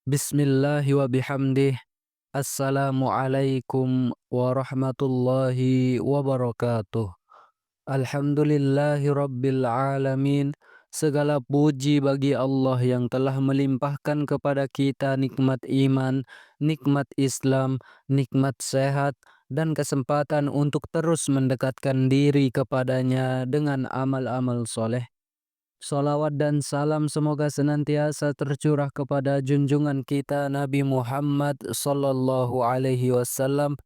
Bismillahi wa bihamdih. Assalamualaikum warahmatullahi wabarakatuh. Alhamdulillahi rabbil alamin. Segala puji bagi Allah yang telah melimpahkan kepada kita nikmat iman, nikmat Islam, nikmat sehat, dan kesempatan untuk terus mendekatkan diri kepadanya dengan amal-amal soleh. Salawat dan salam semoga senantiasa tercurah kepada junjungan kita Nabi Muhammad sallallahu alaihi wasallam,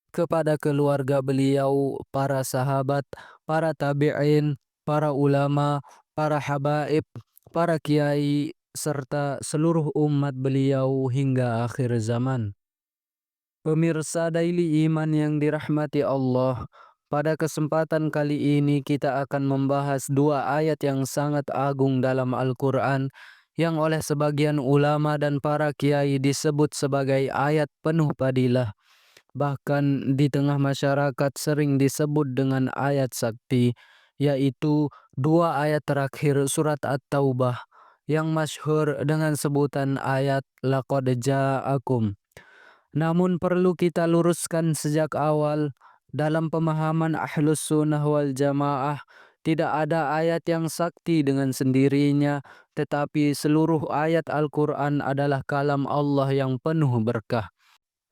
kepada keluarga beliau, para sahabat, para tabi'in, para ulama, para habaib, para kiai, serta seluruh umat beliau hingga akhir zaman. Pemirsa Daily Iman yang dirahmati Allah, pada kesempatan kali ini kita akan membahas dua ayat yang sangat agung dalam Al-Quran yang oleh sebagian ulama dan para kiai disebut sebagai ayat penuh fadilah. Bahkan di tengah masyarakat sering disebut dengan ayat sakti, yaitu dua ayat terakhir surat At-Taubah yang masyhur dengan sebutan ayat Laqad Ja'akum. Namun perlu kita luruskan sejak awal, dalam pemahaman Ahlus Sunnah wal Jamaah, tidak ada ayat yang sakti dengan sendirinya, tetapi seluruh ayat Al-Quran adalah kalam Allah yang penuh berkah.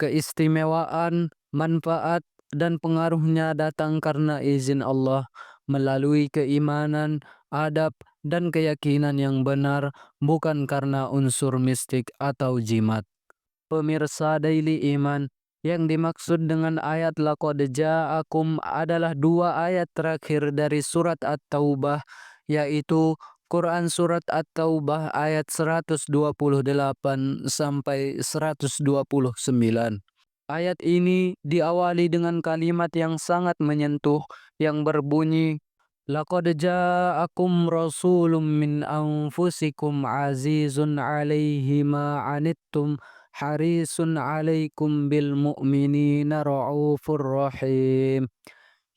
Keistimewaan, manfaat, dan pengaruhnya datang karena izin Allah melalui keimanan, adab, dan keyakinan yang benar, bukan karena unsur mistik atau jimat. Pemirsa Daily Iman, yang dimaksud dengan ayat Laqad Ja'akum adalah dua ayat terakhir dari surat At-Taubah, yaitu Quran surat At-Taubah ayat 128 sampai 129. Ayat ini diawali dengan kalimat yang sangat menyentuh yang berbunyi, Laqad ja'akum rasulun min anfusikum azizun 'alaihi ma 'anittum harisun 'alaikum bil mu'minina ra'ufur rahim.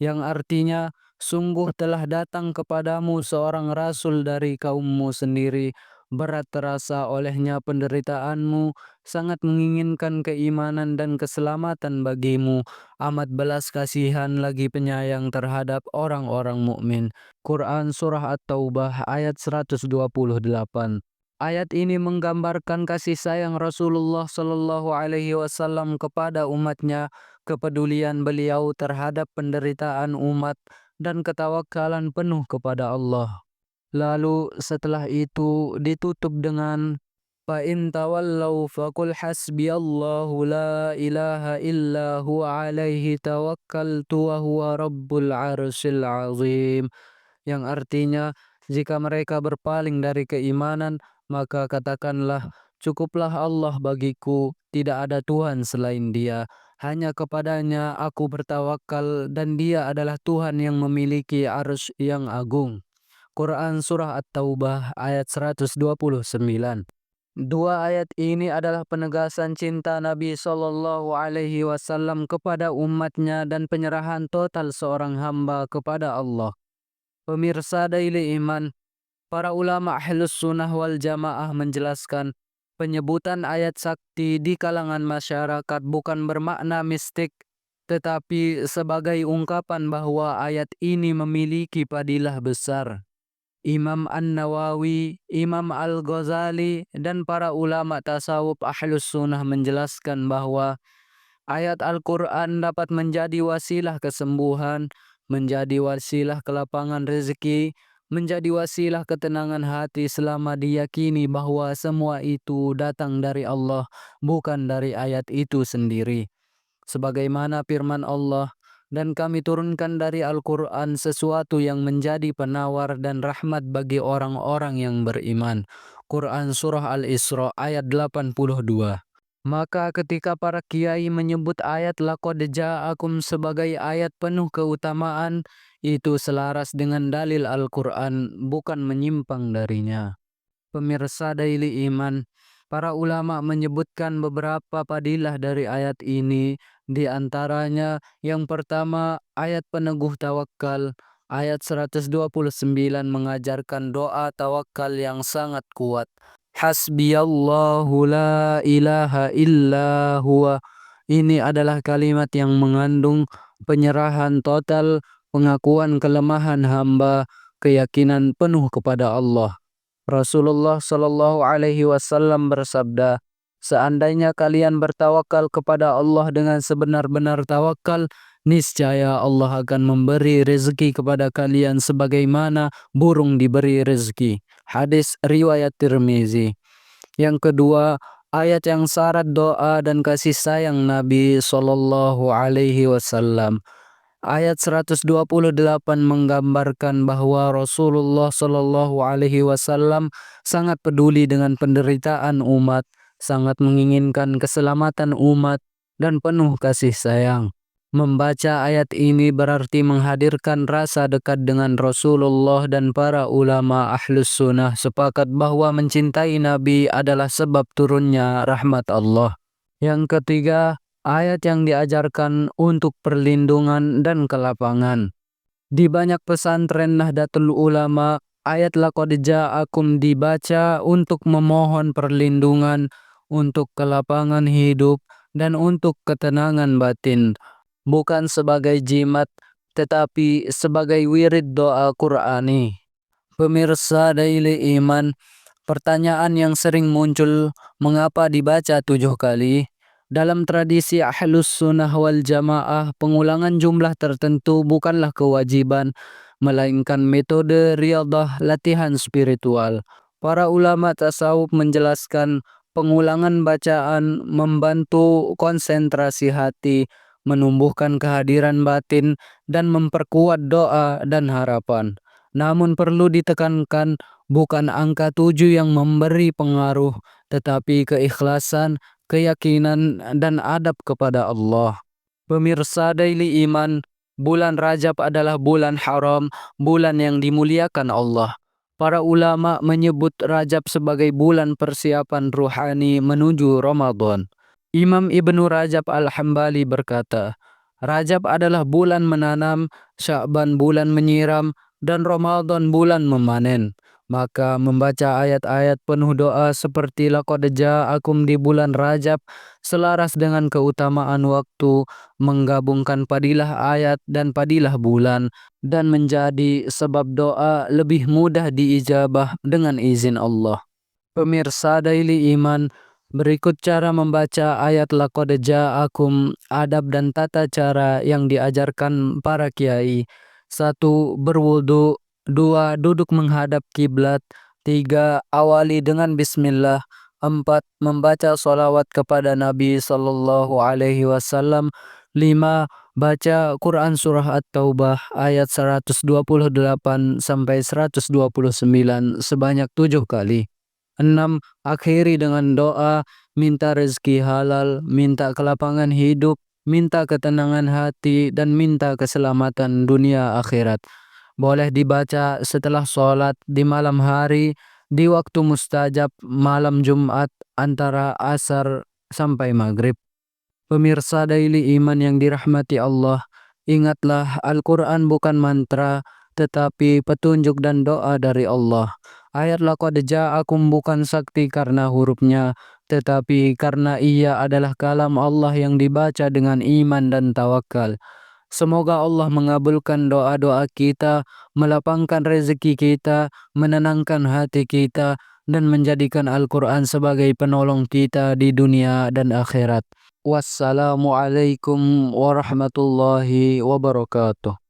Yang artinya, sungguh telah datang kepadamu seorang rasul dari kaummu sendiri, berat terasa olehnya penderitaanmu, sangat menginginkan keimanan dan keselamatan bagimu, amat belas kasihan lagi penyayang terhadap orang-orang mukmin. Quran Surah At-Taubah ayat 128. Ayat ini menggambarkan kasih sayang Rasulullah Shallallahu Alaihi Wasallam kepada umatnya, kepedulian beliau terhadap penderitaan umat, dan ketawakalan penuh kepada Allah. Lalu setelah itu ditutup dengan fa in tawallaw faqul hasbiyallahu la ilaha illa huwa alaihi tawakkaltu wa huwa rabbul arsyil azim. Yang artinya, jika mereka berpaling dari keimanan, maka katakanlah, cukuplah Allah bagiku, tidak ada Tuhan selain Dia. Hanya kepadanya aku bertawakal dan Dia adalah Tuhan yang memiliki arsy yang agung. Quran Surah At-Taubah ayat 129. Dua ayat ini adalah penegasan cinta Nabi Shallallahu Alaihi Wasallam kepada umatnya dan penyerahan total seorang hamba kepada Allah. Pemirsa Daily Iman, para ulama Ahlus Sunnah wal Jamaah menjelaskan, penyebutan ayat sakti di kalangan masyarakat bukan bermakna mistik, tetapi sebagai ungkapan bahwa ayat ini memiliki fadilah besar. Imam An-Nawawi, Imam Al-Ghazali, dan para ulama tasawuf Ahlus Sunnah menjelaskan bahwa ayat Al-Quran dapat menjadi wasilah kesembuhan, menjadi wasilah kelapangan rezeki, menjadi wasilah ketenangan hati selama diyakini bahwa semua itu datang dari Allah, bukan dari ayat itu sendiri. Sebagaimana firman Allah, dan kami turunkan dari Al-Quran sesuatu yang menjadi penawar dan rahmat bagi orang-orang yang beriman. Quran Surah Al-Isra ayat 82. Maka ketika para kiai menyebut ayat Laqad Ja'akum sebagai ayat penuh keutamaan, itu selaras dengan dalil Al-Quran, bukan menyimpang darinya. Pemirsa Daily Iman, para ulama menyebutkan beberapa fadilah dari ayat ini, di antaranya yang pertama ayat peneguh tawakal. Ayat 129 mengajarkan doa tawakal yang sangat kuat. Hasbiyallahu la ilaha illa huwa. Ini adalah kalimat yang mengandung penyerahan total, pengakuan kelemahan hamba, keyakinan penuh kepada Allah. Rasulullah Shallallahu Alaihi Wasallam bersabda, "Seandainya kalian bertawakal kepada Allah dengan sebenar-benar tawakal, niscaya Allah akan memberi rezeki kepada kalian sebagaimana burung diberi rezeki." Hadis riwayat Tirmizi. Yang kedua, ayat yang syarat doa dan kasih sayang Nabi Shallallahu Alaihi Wasallam. Ayat 128 menggambarkan bahwa Rasulullah Shallallahu Alaihi Wasallam sangat peduli dengan penderitaan umat, sangat menginginkan keselamatan umat, dan penuh kasih sayang. Membaca ayat ini berarti menghadirkan rasa dekat dengan Rasulullah, dan para ulama Ahlus Sunnah sepakat bahwa mencintai Nabi adalah sebab turunnya rahmat Allah. Yang ketiga, ayat yang diajarkan untuk perlindungan dan kelapangan. Di banyak pesantren Nahdlatul Ulama, ayat laqad ja'akum dibaca untuk memohon perlindungan, untuk kelapangan hidup, dan untuk ketenangan batin. Bukan sebagai jimat, tetapi sebagai wirid doa Qur'ani. Pemirsa Daily Iman, pertanyaan yang sering muncul, mengapa dibaca 7 kali? Dalam tradisi Ahlus Sunnah wal Jamaah, pengulangan jumlah tertentu bukanlah kewajiban, melainkan metode riyadhah, latihan spiritual. Para ulama tasawuf menjelaskan pengulangan bacaan membantu konsentrasi hati, menumbuhkan kehadiran batin, dan memperkuat doa dan harapan. Namun perlu ditekankan, bukan angka 7 yang memberi pengaruh, tetapi keikhlasan, keyakinan, dan adab kepada Allah. Pemirsa Daily Iman, bulan Rajab adalah bulan haram, bulan yang dimuliakan Allah. Para ulama menyebut Rajab sebagai bulan persiapan ruhani menuju Ramadan. Imam Ibnu Rajab Al-Hambali berkata, Rajab adalah bulan menanam, Sya'ban bulan menyiram, dan Ramadan bulan memanen. Maka membaca ayat-ayat penuh doa seperti laqad ja'akum di bulan Rajab selaras dengan keutamaan waktu, menggabungkan padilah ayat dan padilah bulan, dan menjadi sebab doa lebih mudah diijabah dengan izin Allah. Pemirsa Daily Iman, berikut cara membaca ayat laqad ja'akum, adab dan tata cara yang diajarkan para kiai. 1. Berwudu. 2. Duduk menghadap kiblat. 3. Awali dengan bismillah. 4. Membaca sholawat kepada Nabi Sallallahu Alaihi Wasallam. 5. Baca Quran Surah At-Taubah ayat 128 sampai 129 sebanyak 7 kali. 6. Akhiri dengan doa, minta rezeki halal, minta kelapangan hidup, minta ketenangan hati, dan minta keselamatan dunia akhirat. Boleh dibaca setelah sholat, di malam hari, di waktu mustajab, malam Jumat, antara asar sampai maghrib. Pemirsa Daily Iman yang dirahmati Allah, ingatlah Al-Quran bukan mantra, tetapi petunjuk dan doa dari Allah. Ayat laqad ja'akum bukan sakti karena hurufnya, tetapi karena ia adalah kalam Allah yang dibaca dengan iman dan tawakal. Semoga Allah mengabulkan doa-doa kita, melapangkan rezeki kita, menenangkan hati kita, dan menjadikan Al-Quran sebagai penolong kita di dunia dan akhirat. Wassalamualaikum warahmatullahi wabarakatuh.